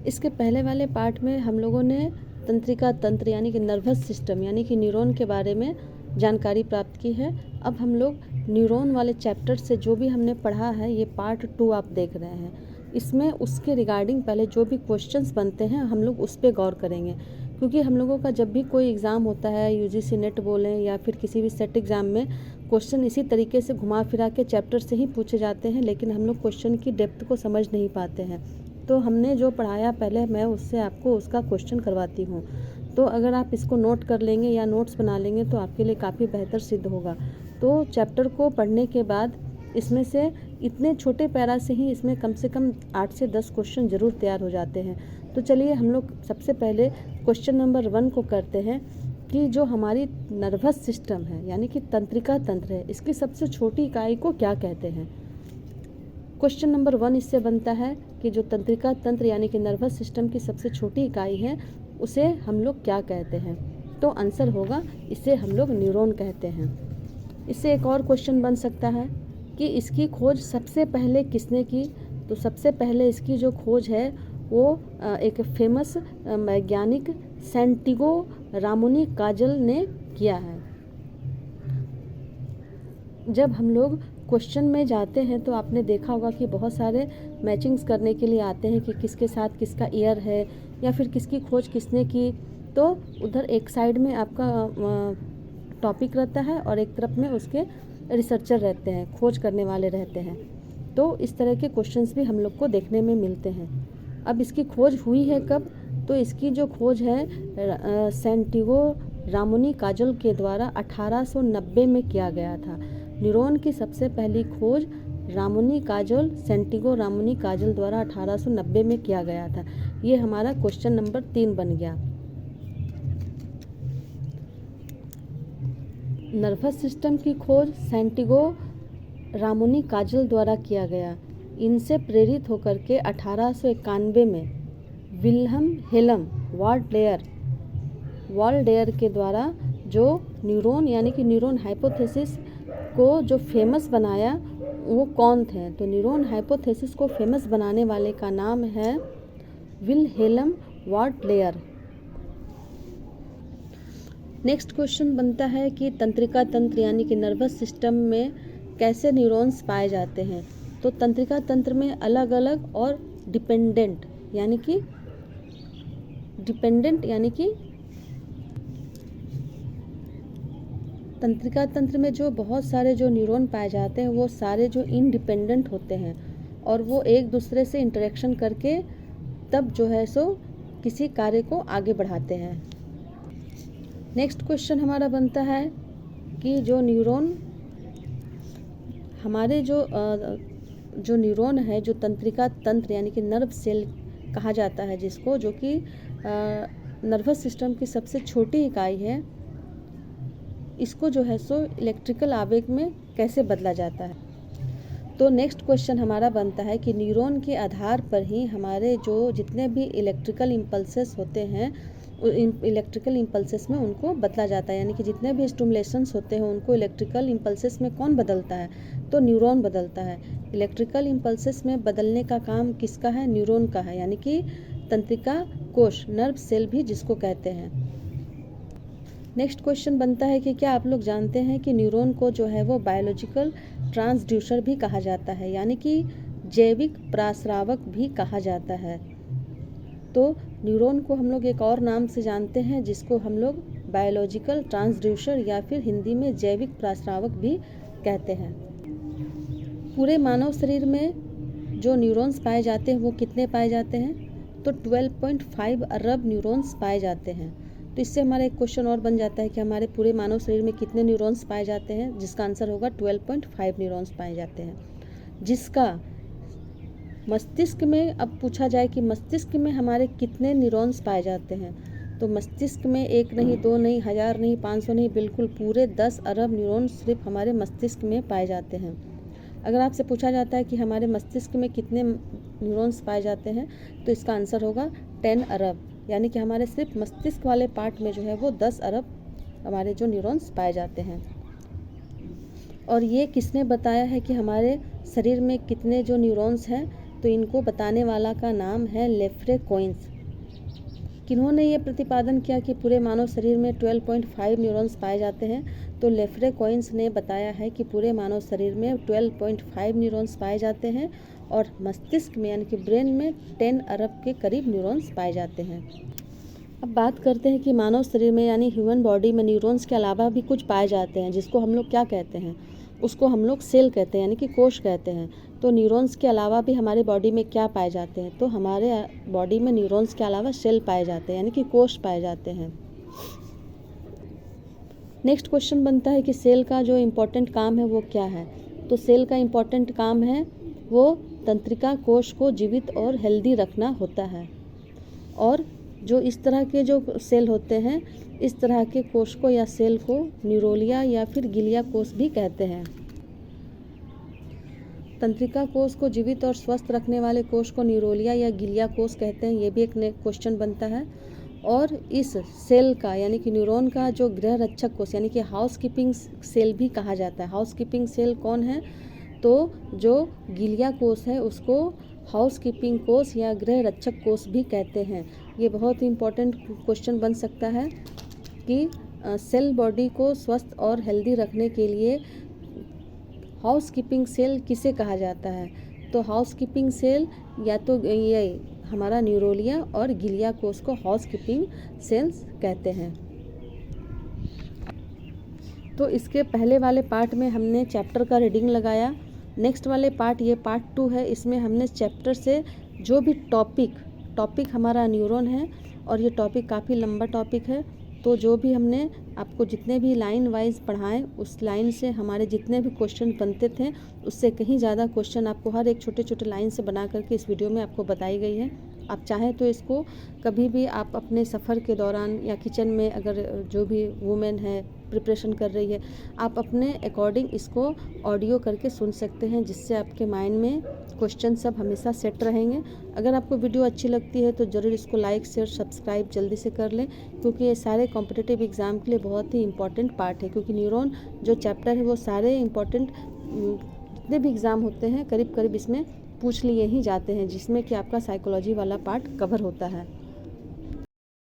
इसके पहले वाले पार्ट में हम लोगों ने तंत्रिका तंत्र यानी कि नर्वस सिस्टम यानी कि न्यूरॉन के बारे में जानकारी प्राप्त की है। अब हम लोग न्यूरॉन वाले चैप्टर से जो भी हमने पढ़ा है, ये पार्ट 2 आप देख रहे हैं। इसमें उसके रिगार्डिंग पहले जो भी क्वेश्चंस बनते हैं हम लोग उस पर गौर करेंगे, क्योंकि हम लोगों का जब भी कोई एग्ज़ाम होता है, यूजीसी नेट बोलें या फिर किसी भी सेट एग्ज़ाम में, क्वेश्चन इसी तरीके से घुमा फिरा के चैप्टर से ही पूछे जाते हैं, लेकिन हम लोग क्वेश्चन की डेप्थ को समझ नहीं पाते हैं। तो हमने जो पढ़ाया पहले, मैं उससे आपको उसका क्वेश्चन करवाती हूँ। तो अगर आप इसको नोट कर लेंगे या नोट्स बना लेंगे तो आपके लिए काफ़ी बेहतर सिद्ध होगा। तो चैप्टर को पढ़ने के बाद इसमें से इतने छोटे पैरा से ही इसमें कम से कम 8 से 10 क्वेश्चन ज़रूर तैयार हो जाते हैं। तो चलिए हम लोग सबसे पहले क्वेश्चन नंबर 1 को करते हैं कि जो हमारी नर्वस सिस्टम है यानी कि तंत्रिका तंत्र है, इसकी सबसे छोटी इकाई को क्या कहते हैं। क्वेश्चन नंबर 1 इससे बनता है कि जो तंत्रिका तंत्र यानी कि नर्वस सिस्टम की सबसे छोटी इकाई है उसे हम लोग क्या कहते हैं। तो आंसर होगा इसे हम लोग न्यूरॉन कहते हैं। इससे एक और क्वेश्चन बन सकता है कि इसकी खोज सबसे पहले किसने की। तो सबसे पहले इसकी जो खोज है वो एक फेमस वैज्ञानिक सैंटिगो रामोनी काजल ने किया है। जब हम लोग क्वेश्चन में जाते हैं तो आपने देखा होगा कि बहुत सारे मैचिंग्स करने के लिए आते हैं कि किसके साथ किसका ईयर है या फिर किसकी खोज किसने की। तो उधर एक साइड में आपका टॉपिक रहता है और एक तरफ में उसके रिसर्चर रहते हैं, खोज करने वाले रहते हैं। तो इस तरह के क्वेश्चंस भी हम लोग को देखने में मिलते हैं। अब इसकी खोज हुई है कब। तो इसकी जो खोज है सैंटिगो रामोनी काजल के द्वारा 1890 में किया गया था। न्यूरॉन की सबसे पहली खोज सैंटिगो रामोनी काजल द्वारा 1890 में किया गया था। ये हमारा क्वेश्चन नंबर 3 बन गया। नर्वस सिस्टम की खोज सैंटिगो रामोनी काजल द्वारा किया गया। इनसे प्रेरित होकर के 1891 में विल्हम हेलम वाल्डेयर के द्वारा जो न्यूरॉन यानी कि न्यूरॉन हाइपोथेसिस को जो फेमस बनाया वो कौन थे। तो न्यूरॉन हाइपोथेसिस को फेमस बनाने वाले का नाम है विल्हेल्म वाल्डेयर। नेक्स्ट क्वेश्चन बनता है कि तंत्रिका तंत्र यानी कि नर्वस सिस्टम में कैसे न्यूरॉन्स पाए जाते हैं। तो तंत्रिका तंत्र में अलग अलग और डिपेंडेंट यानी कि तंत्रिका तंत्र में जो बहुत सारे जो न्यूरॉन पाए जाते हैं वो सारे जो इंडिपेंडेंट होते हैं और वो एक दूसरे से इंटरेक्शन करके तब जो है सो किसी कार्य को आगे बढ़ाते हैं। नेक्स्ट क्वेश्चन हमारा बनता है कि जो न्यूरॉन हमारे जो न्यूरॉन है, जो तंत्रिका तंत्र यानी कि नर्व सेल कहा जाता है जिसको, जो कि नर्वस सिस्टम की सबसे छोटी इकाई है, इसको जो है सो इलेक्ट्रिकल आवेग में कैसे बदला जाता है। तो नेक्स्ट क्वेश्चन हमारा बनता है कि न्यूरॉन के आधार पर ही हमारे जो जितने भी इलेक्ट्रिकल इम्पल्सेस होते हैं इलेक्ट्रिकल इम्पल्सेस में उनको बदला जाता है। यानी कि जितने भी स्टिमुलेशंस होते हैं उनको इलेक्ट्रिकल इम्पल्सेस में कौन बदलता है। तो न्यूरॉन बदलता है। इलेक्ट्रिकल इम्पल्सेस में बदलने का काम किसका है, न्यूरॉन का है। यानी कि तंत्रिका कोश, नर्व सेल भी जिसको कहते हैं। नेक्स्ट क्वेश्चन बनता है कि क्या आप लोग जानते हैं कि न्यूरॉन को जो है वो बायोलॉजिकल ट्रांसड्यूसर भी कहा जाता है, यानी कि जैविक प्रस्रावक भी कहा जाता है। तो न्यूरॉन को हम लोग एक और नाम से जानते हैं जिसको हम लोग बायोलॉजिकल ट्रांसड्यूसर या फिर हिंदी में जैविक प्रस्रावक भी कहते हैं। पूरे मानव शरीर में जो न्यूरॉन्स पाए जाते हैं वो कितने पाए जाते हैं। तो 12.5 अरब न्यूरॉन्स पाए जाते हैं। तो इससे हमारा एक क्वेश्चन और बन जाता है कि हमारे पूरे मानव शरीर में कितने न्यूरॉन्स पाए जाते हैं, जिसका आंसर होगा 12.5 न्यूरॉन्स पाए जाते हैं। जिसका मस्तिष्क में, अब पूछा जाए कि मस्तिष्क में हमारे कितने न्यूरॉन्स पाए जाते हैं, तो मस्तिष्क में 1 नहीं, 2 नहीं, 1000 नहीं, 500 नहीं, बिल्कुल पूरे 10 अरब न्यूरॉन्स सिर्फ हमारे मस्तिष्क में पाए जाते हैं। अगर आपसे पूछा जाता है कि हमारे मस्तिष्क में कितने न्यूरॉन्स पाए जाते हैं तो इसका आंसर होगा 10 अरब। यानी कि हमारे सिर्फ मस्तिष्क वाले पार्ट में जो है वो 10 अरब हमारे जो न्यूरॉन्स पाए जाते हैं। और ये किसने बताया है कि हमारे शरीर में कितने जो न्यूरॉन्स हैं, तो इनको बताने वाला का नाम है लेफ्रे कोइंस। किन्होंने ये प्रतिपादन किया कि पूरे मानव शरीर में 12.5 न्यूरॉन्स पाए जाते हैं? तो लेफ्रे कोइंस ने बताया है कि पूरे मानव शरीर में 12.5 न्यूरॉन्स पाए जाते हैं और मस्तिष्क में यानी कि ब्रेन में 10 अरब के करीब न्यूरॉन्स पाए जाते हैं। अब बात करते हैं कि मानव शरीर में यानी ह्यूमन बॉडी में न्यूरॉन्स के अलावा भी कुछ पाए जाते हैं, जिसको हम लोग क्या कहते हैं? उसको हम लोग सेल कहते हैं यानी कि कोश कहते हैं। तो न्यूरॉन्स के अलावा भी हमारे बॉडी में क्या पाए जाते हैं? तो हमारे बॉडी में न्यूरॉन्स के अलावा सेल पाए जाते हैं यानी कि कोश पाए जाते हैं। नेक्स्ट क्वेश्चन बनता है कि सेल का जो इम्पोर्टेंट काम है वो क्या है? तो सेल का इम्पोर्टेंट काम है वो तंत्रिका कोश को जीवित और हेल्दी रखना होता है। और जो इस तरह के जो सेल होते हैं, इस तरह के कोश को या सेल को न्यूरोलिया या फिर गिलिया कोश भी कहते हैं। तंत्रिका कोश को जीवित और स्वस्थ रखने वाले कोश को न्यूरोलिया या गिलिया कोश कहते हैं। ये भी एक क्वेश्चन बनता है। और इस सेल का यानी कि न्यूरॉन का जो गृह रक्षक कोश यानी कि हाउस कीपिंग सेल भी कहा जाता है। हाउस कीपिंग सेल कौन है? तो जो गिलिया कोश है उसको हाउस कीपिंग कोश या गृह रक्षक कोश भी कहते हैं। ये बहुत ही इम्पोर्टेंट क्वेश्चन बन सकता है कि सेल बॉडी को स्वस्थ और हेल्दी रखने के लिए हाउस कीपिंग सेल किसे कहा जाता है? तो हाउस कीपिंग सेल या तो ये हमारा न्यूरोलिया और गिलिया कोश को हाउस कीपिंग सेल्स कहते हैं। तो इसके पहले वाले पार्ट में हमने चैप्टर का रीडिंग लगाया। नेक्स्ट वाले पार्ट ये पार्ट 2 है। इसमें हमने चैप्टर से जो भी टॉपिक हमारा न्यूरॉन है और ये टॉपिक काफ़ी लंबा टॉपिक है। तो जो भी हमने आपको जितने भी लाइन वाइज पढ़ाएं उस लाइन से हमारे जितने भी क्वेश्चन बनते थे उससे कहीं ज़्यादा क्वेश्चन आपको हर एक छोटे छोटे लाइन से बना करके इस वीडियो में आपको बताई गई है। आप चाहें तो इसको कभी भी आप अपने सफ़र के दौरान या किचन में अगर जो भी वुमेन है प्रिपरेशन कर रही है, आप अपने अकॉर्डिंग इसको ऑडियो करके सुन सकते हैं, जिससे आपके माइंड में क्वेश्चन सब हमेशा सेट रहेंगे। अगर आपको वीडियो अच्छी लगती है तो ज़रूर इसको लाइक शेयर सब्सक्राइब जल्दी से कर लें, क्योंकि ये सारे कॉम्पिटिटिव एग्ज़ाम के लिए बहुत ही इंपॉर्टेंट पार्ट है। क्योंकि न्यूरॉन जो चैप्टर है वो सारे इंपॉर्टेंट जितने भी एग्ज़ाम होते हैं करीब करीब इसमें पूछ लिए ही जाते हैं, जिसमें कि आपका साइकोलॉजी वाला पार्ट कवर होता है।